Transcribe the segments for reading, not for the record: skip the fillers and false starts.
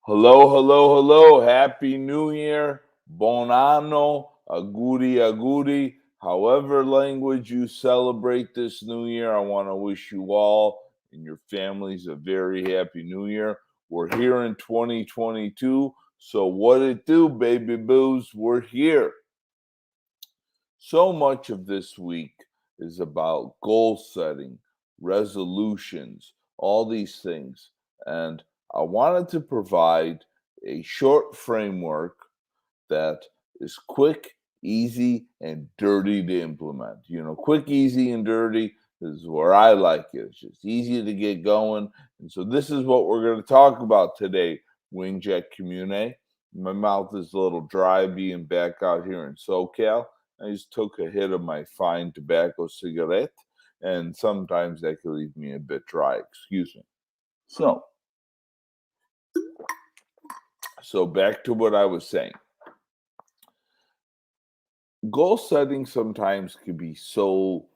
Hello, hello, hello. Happy New Year. Bon anno. Aguri, aguri. However language you celebrate this new year, I want to wish you all and your families a very happy new year. We're here in 2022. So what it do, baby boos? We're here. So much of this week is about goal setting, resolutions, all these things. And I wanted to provide a short framework that is quick, easy, and dirty to implement. Quick, easy, and dirty is where I like it. It's just easy to get going. And so this is what we're going to talk about today, WINJECT Commune. My mouth is a little dry being back out here in SoCal. I just took a hit of my fine tobacco cigarette, and sometimes that can leave me a bit dry. Excuse me. So back to what I was saying. Goal setting sometimes can be so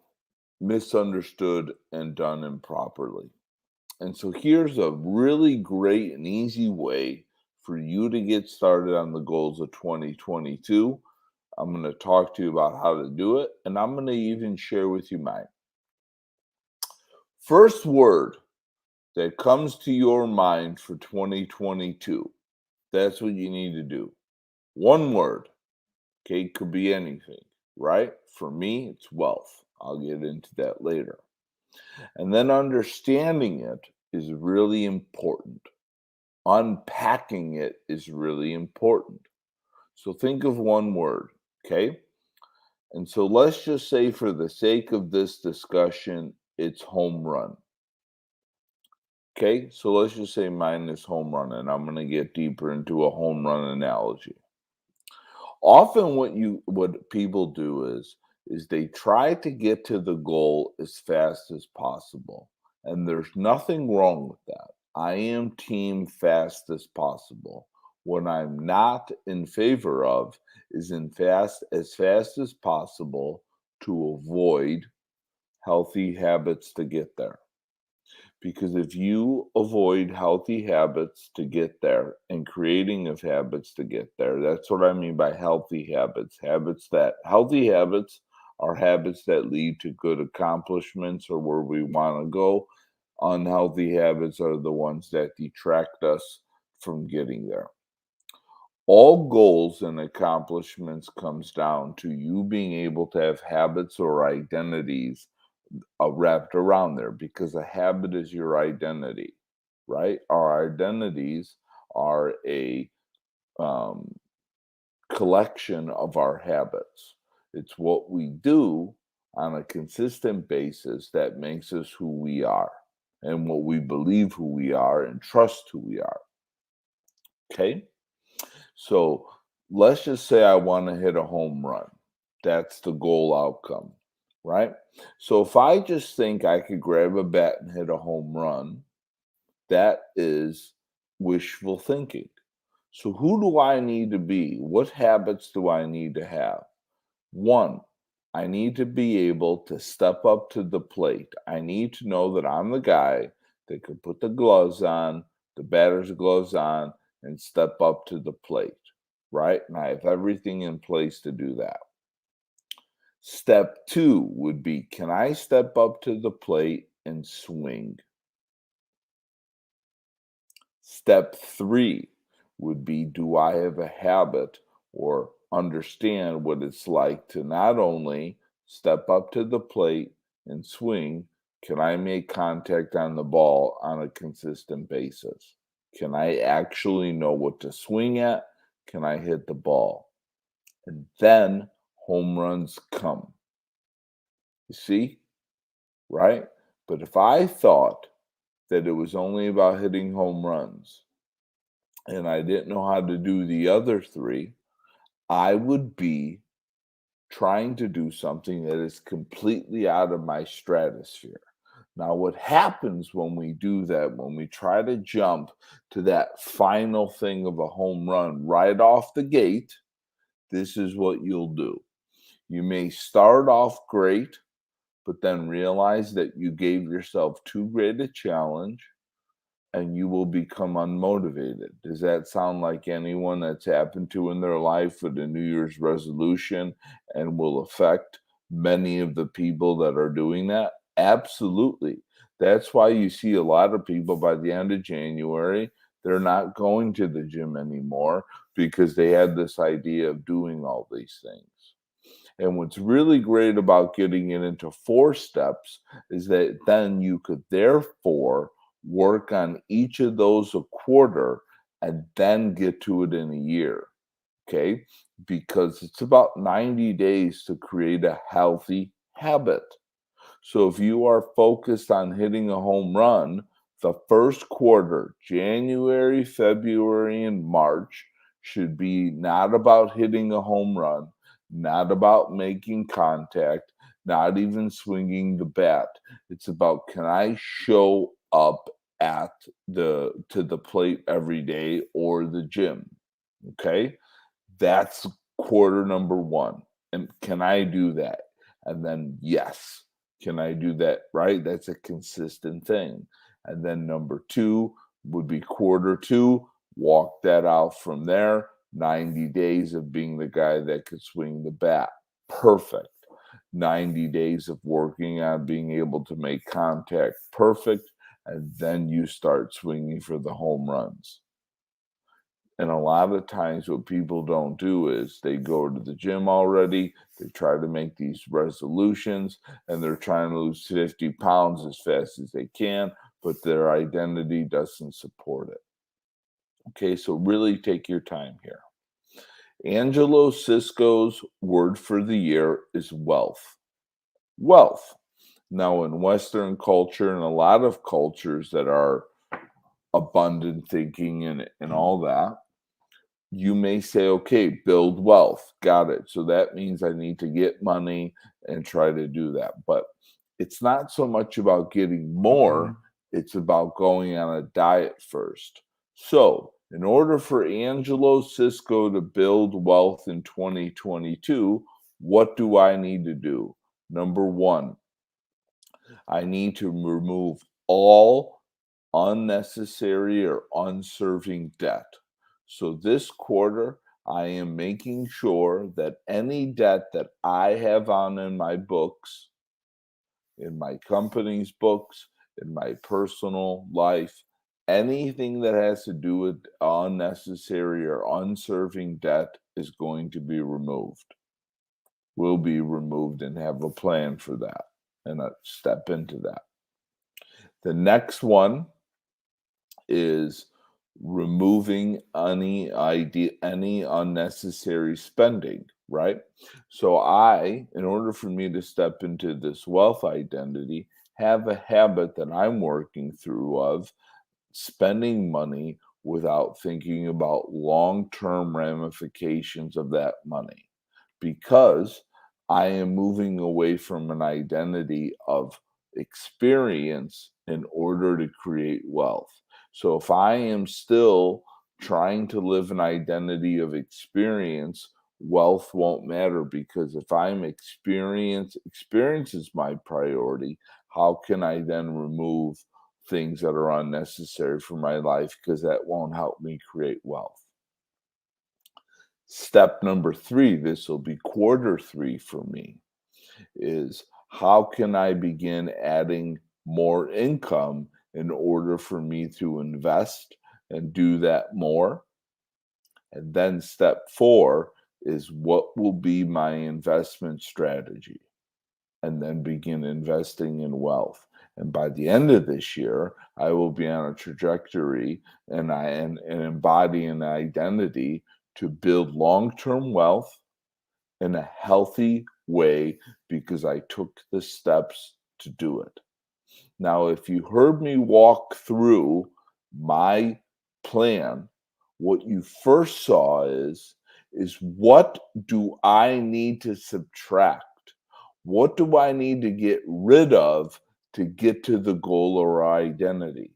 misunderstood and done improperly. And so here's a really great and easy way for you to get started on the goals of 2022. I'm going to talk to you about how to do it, and I'm going to even share with you mine. First word that comes to your mind for 2022. That's what you need to do. One word. Okay, it could be anything, right? For me, it's wealth. I'll get into that later. And then understanding it is really important. Unpacking it is really important. So think of one word, okay? And so let's just say, for the sake of this discussion, it's home run. Okay, so let's just say mine is home run, and I'm going to get deeper into a home run analogy. Often what people do is they try to get to the goal as fast as possible. And there's nothing wrong with that. I am team fast as possible. What I'm not in favor of is as fast as possible to avoid healthy habits to get there. Because if you avoid healthy habits to get there and creating of habits to get there, that's what I mean by healthy habits. Healthy habits are habits that lead to good accomplishments or where we want to go. Unhealthy habits are the ones that detract us from getting there. All goals and accomplishments comes down to you being able to have habits or identities wrapped around there, because a habit is your identity, right? Our identities are a um, collection of our habits. It's what we do on a consistent basis that makes us who we are, and what we believe who we are and trust who we are. Okay? So let's just say I want to hit a home run. That's the goal outcome, right? So if I just think I could grab a bat and hit a home run, that is wishful thinking. So who do I need to be? What habits do I need to have? One, I need to be able to step up to the plate. I need to know that I'm the guy that can put the gloves on, the batter's gloves on, and step up to the plate, right? And I have everything in place to do that. Step two would be, can I step up to the plate and swing? Step three would be, do I have a habit or understand what it's like to not only step up to the plate and swing, can I make contact on the ball on a consistent basis? Can I actually know what to swing at? Can I hit the ball? And then home runs come. You see? Right? But if I thought that it was only about hitting home runs and I didn't know how to do the other three, I would be trying to do something that is completely out of my stratosphere. Now, what happens when we do that, when we try to jump to that final thing of a home run right off the gate, this is what you'll do. You may start off great, but then realize that you gave yourself too great a challenge. and you will become unmotivated. Does that sound like anyone that's happened to in their life with a New Year's resolution and will affect many of the people that are doing that? Absolutely. That's why you see a lot of people by the end of January, they're not going to the gym anymore because they had this idea of doing all these things. And what's really great about getting it into 4 steps is that then you could therefore work on each of those a quarter and then get to it in a year, okay? Because it's about 90 days to create a healthy habit. So if you are focused on hitting a home run, the first quarter, January, February, and March, should be not about hitting a home run, not about making contact, not even swinging the bat. It's about, can I show up at the to the plate every day or the gym? Okay? That's quarter number 1. And can I do that? And then, yes, can I do that? Right? That's a consistent thing. And then number 2 would be quarter 2. Walk that out from there. 90 days of being the guy that could swing the bat. Perfect. 90 days of working on being able to make contact. Perfect. And then you start swinging for the home runs. And a lot of times, what people don't do is they go to the gym already, they try to make these resolutions, and they're trying to lose 50 pounds as fast as they can, but their identity doesn't support it. Okay, so really take your time here. Angelo Sisco's word for the year is wealth. Wealth. Now, in Western culture and a lot of cultures that are abundant thinking and all that, you may say, okay, build wealth. Got it. So that means I need to get money and try to do that. But it's not so much about getting more, it's about going on a diet first. So, in order for Angelo Sisco to build wealth in 2022, what do I need to do? Number 1, I need to remove all unnecessary or unserving debt. So this quarter, I am making sure that any debt that I have on in my books, in my company's books, in my personal life, anything that has to do with unnecessary or unserving debt is going to be removed. Will be removed and have a plan for that and a step into that. The next one is removing any unnecessary spending, right? So in order for me to step into this wealth identity, have a habit that I'm working through of spending money without thinking about long-term ramifications of that money, because I am moving away from an identity of experience in order to create wealth. So if I am still trying to live an identity of experience, wealth won't matter, because if experience is my priority, how can I then remove things that are unnecessary for my life, because that won't help me create wealth. Step number 3, this will be quarter 3 for me, is how can I begin adding more income in order for me to invest and do that more? And then step 4 is what will be my investment strategy, and then begin investing in wealth. And by the end of this year, I will be on a trajectory and embody an identity to build long-term wealth in a healthy way, because I took the steps to do it. Now, if you heard me walk through my plan, what you first saw is what do I need to subtract? What do I need to get rid of to get to the goal or identity,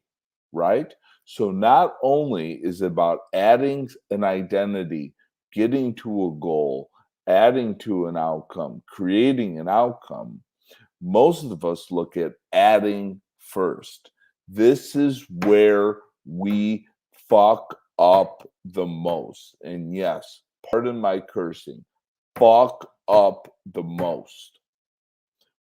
right? So not only is it about adding an identity, getting to a goal, adding to an outcome, creating an outcome, most of us look at adding first. This is where we fuck up the most. And yes, pardon my cursing, fuck up the most.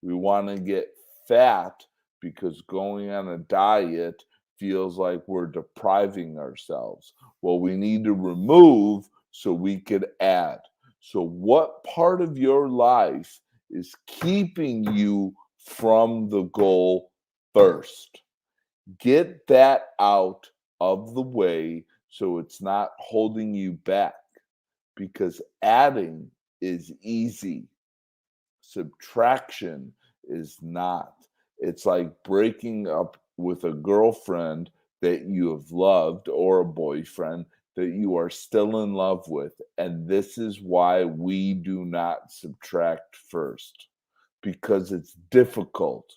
We want to get fat because going on a diet feels like we're depriving ourselves. Well, we need to remove so we could add. So, what part of your life is keeping you from the goal first? Get that out of the way so it's not holding you back, because adding is easy, subtraction is not. It's like breaking up with a girlfriend that you have loved or a boyfriend that you are still in love with. And this is why we do not subtract first, because it's difficult.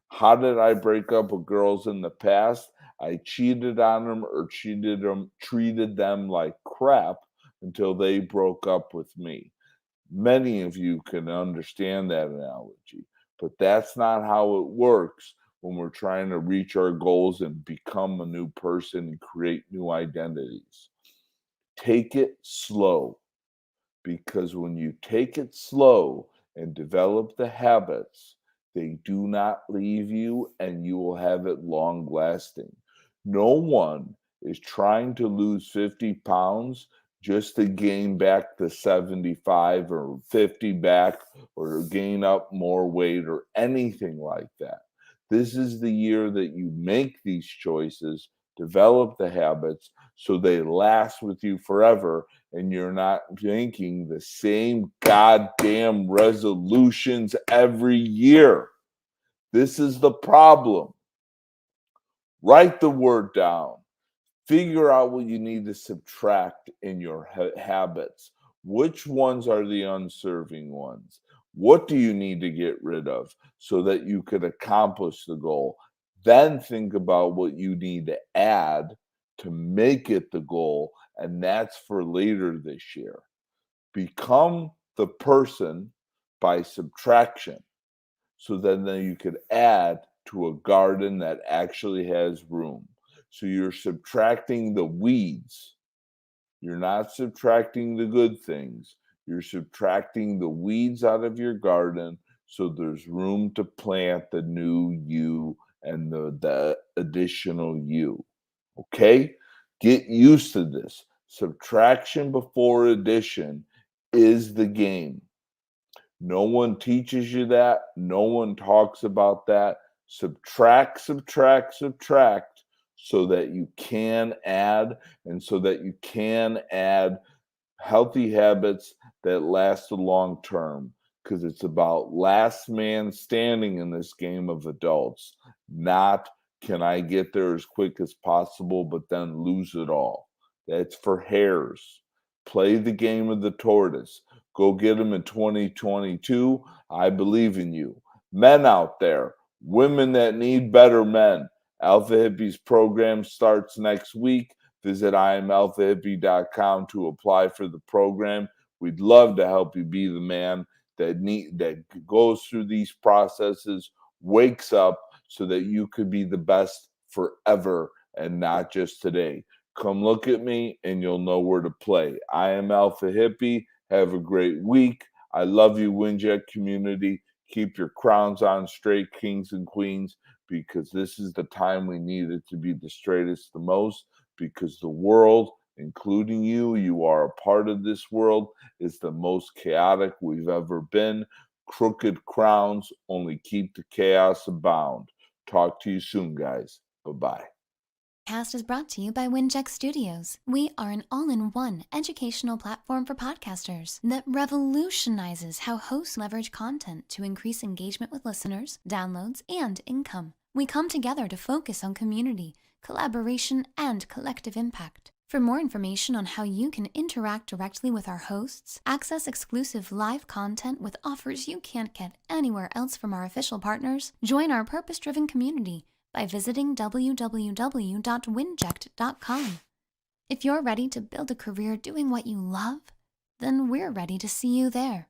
How did I break up with girls in the past? I cheated on them or treated them like crap until they broke up with me. Many of you can understand that analogy, but that's not how it works when we're trying to reach our goals and become a new person and create new identities. Take it slow, because when you take it slow and develop the habits, they do not leave you and you will have it long lasting. No one is trying to lose 50 pounds just to gain back the 75 or 50 back or gain up more weight or anything like that. This is the year that you make these choices, develop the habits so they last with you forever, and you're not making the same goddamn resolutions every year. This is the problem. Write the word down. Figure out what you need to subtract in your habits. Which ones are the unserving ones? What do you need to get rid of so that you could accomplish the goal? Then think about what you need to add to make it the goal, and that's for later this year. Become the person by subtraction, so then you could add to a garden that actually has room. So you're subtracting the weeds. You're not subtracting the good things. You're subtracting the weeds out of your garden so there's room to plant the new you and the additional you. Okay? Get used to this. Subtraction before addition is the game. No one teaches you that. No one talks about that. Subtract, subtract, subtract so that you can add, and so that you can add healthy habits that last the long term, because it's about last man standing in this game of adults, not can I get there as quick as possible but then lose it all. That's for hares. Play the game of the tortoise. Go get them in 2022. I believe in you. Men out there, women that need better men. Alpha Hippie's program starts next week. Visit IamAlphaHippie.com to apply for the program. We'd love to help you be the man that goes through these processes, wakes up so that you could be the best forever and not just today. Come look at me and you'll know where to play. I am Alpha Hippie. Have a great week. I love you, WINJECT community. Keep your crowns on straight, kings and queens, because this is the time we need it to be the straightest the most, because the world, including you, you are a part of this world, is the most chaotic we've ever been. Crooked crowns only keep the chaos abound. Talk to you soon, guys. Bye-bye. Cast is brought to you by WINJECT Studios. We are an all-in-one educational platform for podcasters that revolutionizes how hosts leverage content to increase engagement with listeners, downloads, and income. We come together to focus on community, collaboration, and collective impact. For more information on how you can interact directly with our hosts, access exclusive live content with offers you can't get anywhere else from our official partners, join our purpose-driven community by visiting www.winject.com. If you're ready to build a career doing what you love, then we're ready to see you there.